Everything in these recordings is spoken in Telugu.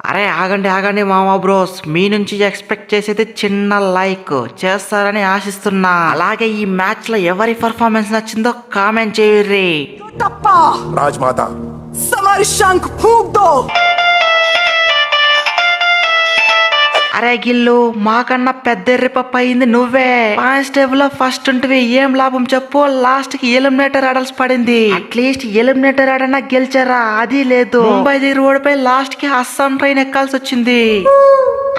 అరే ఆగండి ఆగండి మామా బ్రోస్, మీ నుంచి ఎక్స్పెక్ట్ చేసేది చిన్న లైక్ చేస్తారని ఆశిస్తున్నా. అలాగే ఈ మ్యాచ్ లో ఎవరి పర్ఫార్మెన్స్ నచ్చిందో కామెంట్ చేయుర్రి. राजमाता हमारे शंख फूंक दो। అరే గిల్లు, మాకన్నా పెద్ద ఎర్రిపప్ప అయింది నువ్వే. కానిస్టేబుల్ లో ఫస్ట్ ఉంటివి, ఏం లాభం చెప్పు. లాస్ట్ కి ఎలిమినేటర్ ఆడాల్సి పడింది. అట్లీస్ట్ ఎలిమినేటర్ ఆడన్నా గెలిచారా, అది లేదు. ముంబై దగ్గర ఓడిపోయి లాస్ట్ కి అస్సాం ట్రైన్ ఎక్కాల్సి వచ్చింది.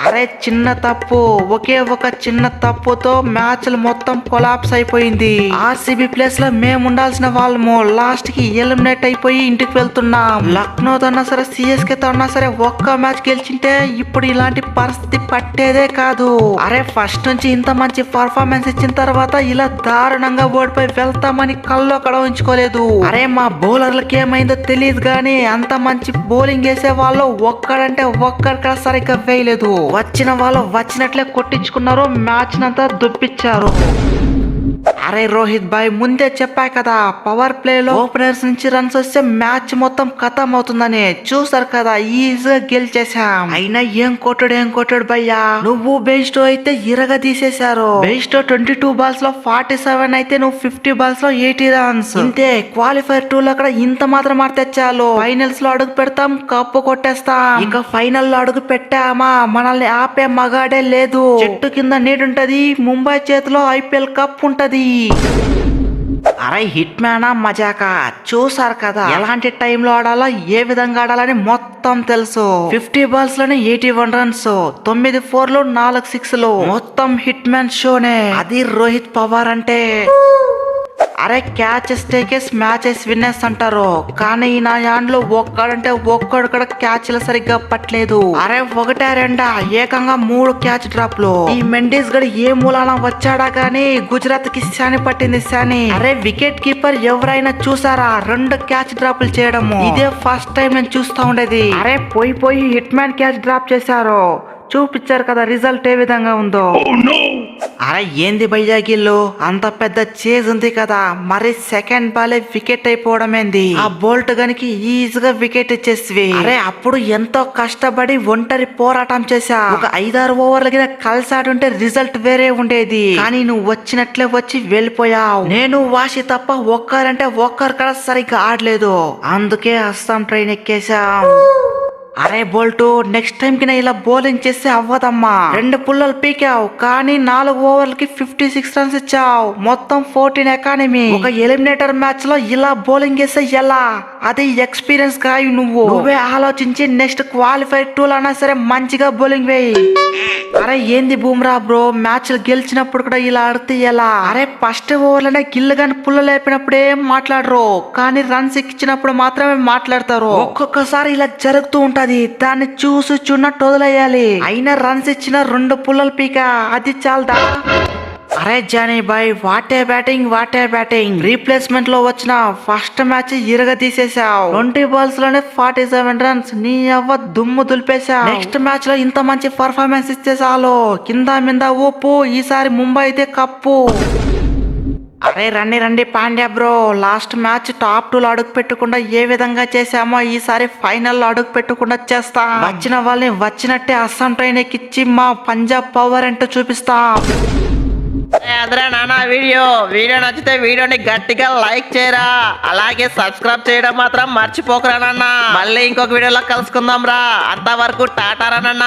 అరే చిన్న తప్పు, ఒకే ఒక చిన్న తప్పుతో మ్యాచ్లు మొత్తం కొలాప్స్ అయిపోయింది. ఆర్సీబీ ప్లేస్ లో మేము ఉండాల్సిన వాళ్ళము లాస్ట్ కి ఎలిమినేట్ అయిపోయి ఇంటికి వెళ్తున్నాం. లక్నోతో అన్నా సరే, సిఎస్కే తో అన్నా సరే ఒక్క మ్యాచ్ గెలిచింటే ఇప్పుడు ఇలాంటి పరిస్థితి పట్టేదే కాదు. అరే ఫస్ట్ నుంచి ఇంత మంచి పర్ఫార్మెన్స్ ఇచ్చిన తర్వాత ఇలా దారుణంగా ఓడిపోయి వెళ్తామని కల్లో కూడా ఉంచుకోలేదు. అరే మా బౌలర్లకి ఏమైందో తెలియదు గానీ అంత మంచి బౌలింగ్ వేసే వాళ్ళు ఒక్కడంటే ఒక్కడు కూడా సరిగ్గా వేయలేదు. వచ్చిన వాళ్ళు వచ్చినట్లే కొట్టించుకున్నారు, మ్యాచ్ నంతా దుప్పిచ్చారు. అరే రోహిత్ భాయ్, ముందే చెప్పా కదా పవర్ ప్లే లో ఓపెనర్స్ నుంచి రన్స్ వస్తే మ్యాచ్ మొత్తం ఖతం అవుతుందని. చూసారు కదా, ఈజీగా గెలిచేసాం. అయినా ఏం కొట్టాడు భయ్యా. నువ్వు బెస్ట్ అయితే ఇరగా తీసేశారు. బెస్ట్ 22 బాల్స్ లో 47 అయితే నువ్వు 50 బాల్స్ లో 80 రన్స్. ఇంతే, క్వాలిఫైర్ 2 లో కూడా ఇంత మాత్రం ఆడితే చాలు. ఫైనల్స్ లో అడుగు పెడతాం, కప్పు కొట్టేస్తాం. ఇక ఫైనల్ లో అడుగు పెట్టామా మనల్ని ఆపే మగాడే లేదు. చెట్టు కింద నీడుంటది, ముంబై చేతిలో ఐపీఎల్ కప్ ఉంటది. అరే హిట్ మ్యానా మజాకా, చూసారు కదా ఎలాంటి టైంలో ఆడాలో, ఏ విధంగా ఆడాలని మొత్తం తెలుసు. 50 బాల్స్ లోనే 81 రన్స్, 9 4లు 4 6లు, మొత్తం హిట్ మ్యాన్ షోనే. అది రోహిత్ పవార్ అంటే. అరే క్యాచెస్ టేకెస్ మ్యాచెస్ విన్నర్స్ అంటారు, కానీ నా యాండ్లో ఒక్కడంటే ఒక్కడు కూడా క్యాచ్లు సరిగ్గా పట్టలేదు. అరే ఒకటే రెండా, ఏకంగా 3 క్యాచ్ డ్రాప్లు. ఈ మెండిస్ గడు ఏ మూలాన వచ్చాడా గానీ గుజరాత్ కి శాని పట్టింది శాని. అరే వికెట్ కీపర్ ఎవరైనా చూసారా 2 క్యాచ్ డ్రాప్లు చేయడము? ఇదే ఫస్ట్ టైం నేను చూస్తా ఉండేది. అరే పోయి హిట్ మ్యాన్ క్యాచ్ డ్రాప్ చేశారు, చూపించారు కదా రిజల్ట్ ఏ విధంగా ఉందో. అరే ఏంది భయ్యా గిల్లు, అంత పెద్ద చేజ్ ఉంది కదా, మరి సెకండ్ బాలే వికెట్ అయిపోవడం ఏంది? ఆ బోల్ట్ గనికి ఈజీగా వికెట్ ఇచ్చేసి. అరే అప్పుడు ఎంతో కష్టపడి ఒంటరి పోరాటం చేశా. ఒక 5-6 ఓవర్ల కింద కలిసాడుంటే రిజల్ట్ వేరే ఉండేది. కానీ నువ్వు వచ్చినట్లే వచ్చి వెళ్ళిపోయావు. నేను వాషి తప్ప ఒక్కరంటే ఒక్కరు కూడా సరిగ్గా ఆడలేదు, అందుకే అస్సాం ట్రైన్ ఎక్కేశాం. అరే బోల్టు, నెక్స్ట్ టైం కి ఇలా బౌలింగ్ చేస్తే అవ్వదమ్మా. 2 పుల్లలు పీకావు, కానీ 4 ఓవర్లకి 56 రన్స్ ఇచ్చావు, మొత్తం 14 ఎకానమీ. ఒక ఎలిమినేటర్ మ్యాచ్ లో ఇలా బౌలింగ్ చేస్తే ఎలా? అది ఎక్స్పీరియన్స్ గాయ. నువ్వే ఆలోచించి నెక్స్ట్ క్వాలిఫైర్ 2 లో అయినా సరే మంచిగా బౌలింగ్ వేయి. అరే ఏంది బూమ్రా బ్రో, మ్యాచ్ గెలిచినప్పుడు కూడా ఇలా ఆడితే ఎలా? అరే ఫస్ట్ ఓవర్ లోనే గిల్లు గాని పుల్ల లేపినప్పుడు ఏం మాట్లాడరు, కానీ రన్స్ ఇచ్చినప్పుడు మాత్రమే మాట్లాడతారు. ఒక్కొక్కసారి ఇలా జరుగుతూ ఉంటది, దాన్ని చూసి చున్నట్టు వదిలేయాలి. అయినా రన్స్ ఇచ్చిన 2 పుల్లలు పీక, అది చాలదా? అరే Johnny boy, what a batting. Replacement లో వచ్చిన ఫస్ట్ మ్యాచ్ ఇరగ తీసేసావు. 20 బాల్స్ లోనే 47 రన్స్, నీ అవ్వ దుమ్ము దులిపేశావు. నెక్స్ట్ మ్యాచ్ లో ఇంత మంచి పర్ఫార్మెన్స్ ఇస్తే చాలు, కింద మీద ఊపు. ఈసారి ముంబై అయితే కప్పు. అరే రండి Pandya bro, last match top 2 లో అడుగు పెట్టకుండా ఏ విధంగా చేసామో ఈసారి ఫైనల్ లో అడుగు పెట్టకుండా చేస్తా. వచ్చిన వాళ్ళని వచ్చినట్టే అస్సాం ట్రైన్ ఎక్కిచ్చి మా పంజాబ్ పవర్ ఏంటో చూపిస్తాం. అదరా నాన్న, వీడియో నచ్చితే వీడియోని గట్టిగా లైక్ చేయరా, అలాగే సబ్స్క్రైబ్ చేయడం మాత్రం మర్చిపోకరా నాన్న. మళ్ళీ ఇంకొక వీడియోలో కలుసుకుందాం రా, అంతవరకు టాటారా నాన్న.